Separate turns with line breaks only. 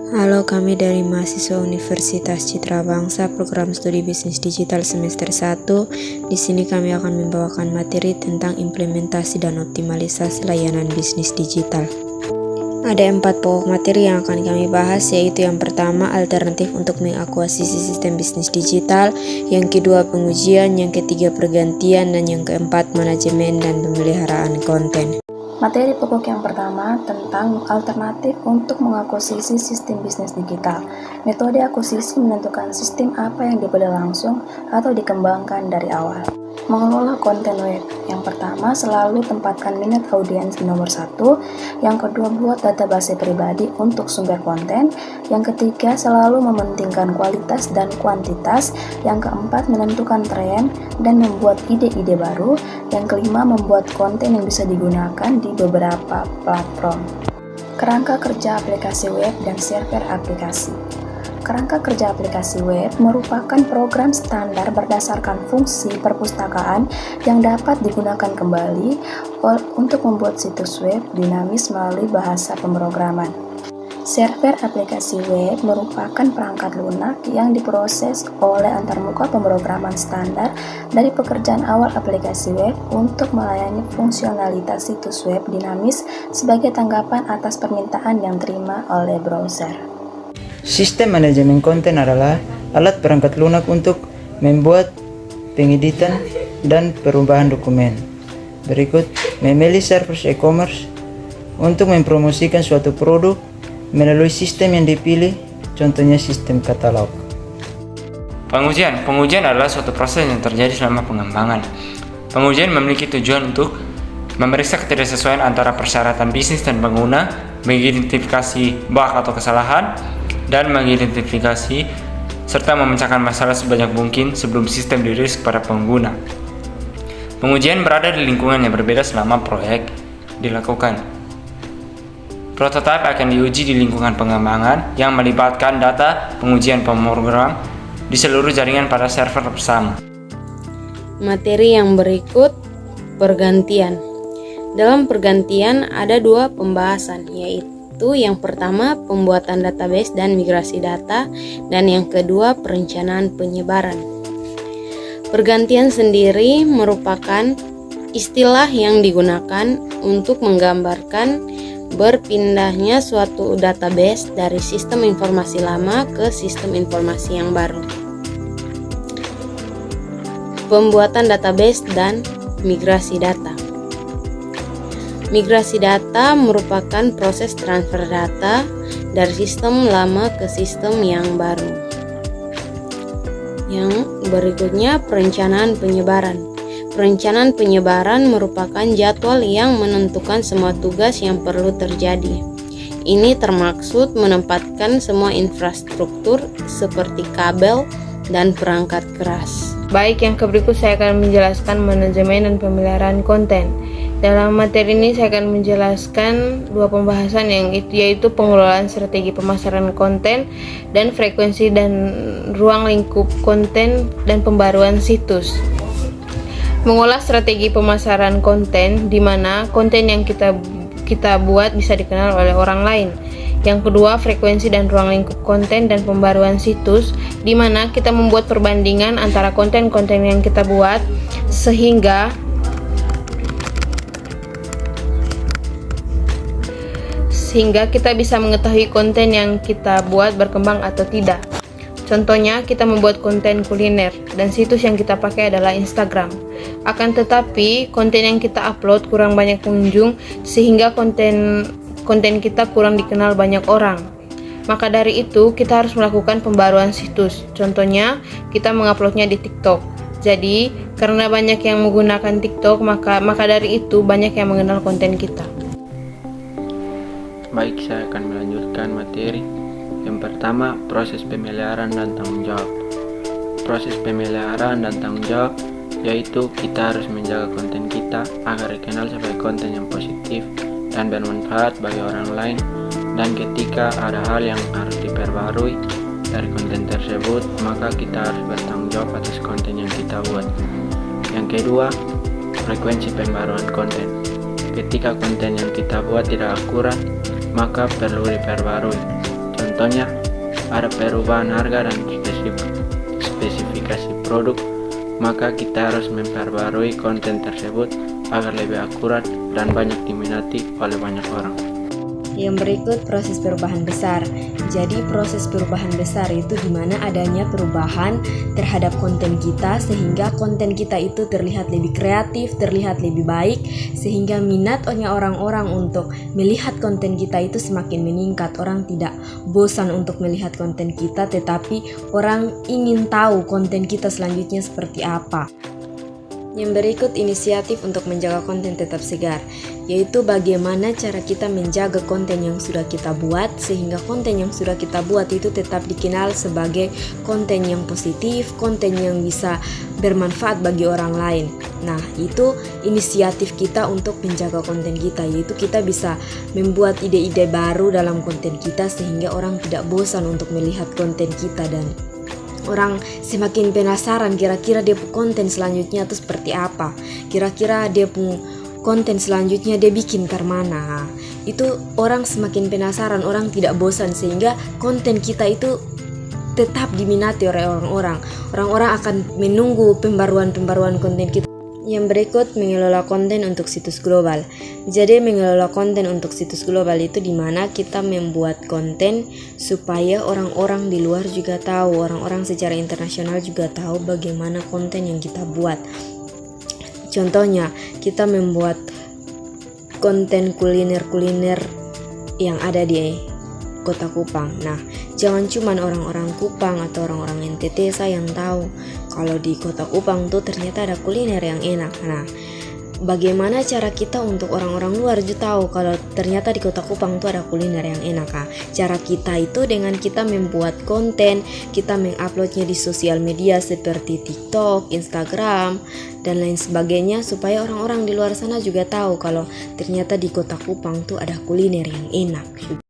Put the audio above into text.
Halo, kami dari mahasiswa Universitas Citra Bangsa, program studi bisnis digital semester 1. Di sini kami akan membawakan materi tentang implementasi dan optimalisasi layanan bisnis digital. Ada 4 pokok materi yang akan kami bahas, yaitu yang pertama, alternatif untuk mengakuisisi sistem bisnis digital, yang kedua, pengujian, yang ketiga, pergantian, dan yang keempat, manajemen dan pemeliharaan konten.
Materi pokok yang pertama tentang alternatif untuk mengakuisisi sistem bisnis digital. Metode akuisisi menentukan sistem apa yang dibeli langsung atau dikembangkan dari awal. Mengelola konten web. Yang pertama, selalu tempatkan minat audiens nomor 1. Yang kedua, buat database pribadi untuk sumber konten. Yang ketiga, selalu mementingkan kualitas dan kuantitas. Yang keempat, menentukan tren dan membuat ide-ide baru. Yang kelima, membuat konten yang bisa digunakan di beberapa platform. Kerangka kerja aplikasi web dan server aplikasi. Kerangka kerja aplikasi web merupakan program standar berdasarkan fungsi perpustakaan yang dapat digunakan kembali untuk membuat situs web dinamis melalui bahasa pemrograman. Server aplikasi web merupakan perangkat lunak yang diproses oleh antarmuka pemrograman standar dari pekerjaan awal aplikasi web untuk melayani fungsionalitas situs web dinamis sebagai tanggapan atas permintaan yang terima oleh browser.
Sistem manajemen konten adalah alat perangkat lunak untuk membuat pengeditan dan perubahan dokumen. Berikut, memilih server e-commerce untuk mempromosikan suatu produk melalui sistem yang dipilih, contohnya sistem katalog.
Pengujian adalah suatu proses yang terjadi selama pengembangan. Pengujian memiliki tujuan untuk memeriksa ketidaksesuaian antara persyaratan bisnis dan pengguna, mengidentifikasi bug atau kesalahan, dan mengidentifikasi serta memecahkan masalah sebanyak mungkin sebelum sistem dirilis kepada pengguna. Pengujian berada di lingkungan yang berbeda selama proyek dilakukan. Prototipe akan diuji di lingkungan pengembangan yang melibatkan data pengujian pemrogram di seluruh jaringan pada server bersama.
Materi yang berikut, pergantian. Dalam pergantian ada 2 pembahasan, yaitu yang pertama, pembuatan database dan migrasi data, dan yang kedua, perencanaan penyebaran. Pergantian sendiri merupakan istilah yang digunakan untuk menggambarkan berpindahnya suatu database dari sistem informasi lama ke sistem informasi yang baru. Pembuatan database dan migrasi data. Migrasi data merupakan proses transfer data dari sistem lama ke sistem yang baru. Yang berikutnya, perencanaan penyebaran. Perencanaan penyebaran merupakan jadwal yang menentukan semua tugas yang perlu terjadi. Ini termaksud menempatkan semua infrastruktur seperti kabel dan perangkat keras.
Baik, yang berikut saya akan menjelaskan manajemen dan pemeliharaan konten. Dalam materi ini saya akan menjelaskan 2 pembahasan yaitu pengelolaan strategi pemasaran konten dan frekuensi dan ruang lingkup konten dan pembaruan situs. Mengolah strategi pemasaran konten di mana konten yang kita buat bisa dikenal oleh orang lain. Yang kedua, frekuensi dan ruang lingkup konten dan pembaruan situs di mana kita membuat perbandingan antara konten-konten yang kita buat sehingga kita bisa mengetahui konten yang kita buat berkembang atau tidak. Contohnya, kita membuat konten kuliner dan situs yang kita pakai adalah Instagram. Akan tetapi, konten yang kita upload kurang banyak pengunjung sehingga konten kita kurang dikenal banyak orang. Maka dari itu, kita harus melakukan pembaruan situs. Contohnya, kita menguploadnya di TikTok. Jadi, karena banyak yang menggunakan TikTok, maka dari itu banyak yang mengenal konten kita.
Baik, saya akan melanjutkan materi. Yang pertama, proses pemeliharaan dan tanggung jawab. Proses pemeliharaan dan tanggung jawab yaitu kita harus menjaga konten kita agar dikenal sebagai konten yang positif dan bermanfaat bagi orang lain, dan ketika ada hal yang harus diperbarui dari konten tersebut, maka kita harus bertanggung jawab atas konten yang kita buat. Yang kedua, frekuensi pembaruan konten. Ketika konten yang kita buat tidak akurat, maka perlu diperbarui. Contohnya, ada perubahan harga dan spesifikasi produk, maka kita harus memperbarui konten tersebut agar lebih akurat dan banyak diminati oleh banyak orang.
Yang berikut proses perubahan besar. Jadi proses perubahan besar itu di mana adanya perubahan terhadap konten kita sehingga konten kita itu terlihat lebih kreatif, terlihat lebih baik, sehingga minatnya orang-orang untuk melihat konten kita itu semakin meningkat. Orang tidak bosan untuk melihat konten kita, tetapi orang ingin tahu konten kita selanjutnya seperti apa. Yang berikut inisiatif untuk menjaga konten tetap segar, yaitu bagaimana cara kita menjaga konten yang sudah kita buat sehingga konten yang sudah kita buat itu tetap dikenal sebagai konten yang positif, konten yang bisa bermanfaat bagi orang lain. Nah, itu inisiatif kita untuk menjaga konten kita, yaitu kita bisa membuat ide-ide baru dalam konten kita sehingga orang tidak bosan untuk melihat konten kita dan orang semakin penasaran kira-kira dia konten selanjutnya itu seperti apa, kira-kira dia konten selanjutnya dia bikin ke mana. Itu orang semakin penasaran, orang tidak bosan sehingga konten kita itu tetap diminati oleh orang-orang. Orang-orang akan menunggu pembaruan-pembaruan konten kita. Yang berikut mengelola konten untuk situs global. Jadi mengelola konten untuk situs global itu dimana kita membuat konten supaya orang-orang di luar juga tahu, orang-orang secara internasional juga tahu bagaimana konten yang kita buat. Contohnya kita membuat konten kuliner-kuliner yang ada di Kota Kupang. Nah, jangan cuma orang-orang Kupang atau orang-orang NTT yang tahu kalau di Kota Kupang tuh ternyata ada kuliner yang enak. Nah, bagaimana cara kita untuk orang-orang luar juga tahu kalau ternyata di Kota Kupang tuh ada kuliner yang enak? Cara kita itu dengan kita membuat konten, kita menguploadnya di sosial media seperti TikTok, Instagram, dan lain sebagainya supaya orang-orang di luar sana juga tahu kalau ternyata di Kota Kupang tuh ada kuliner yang enak.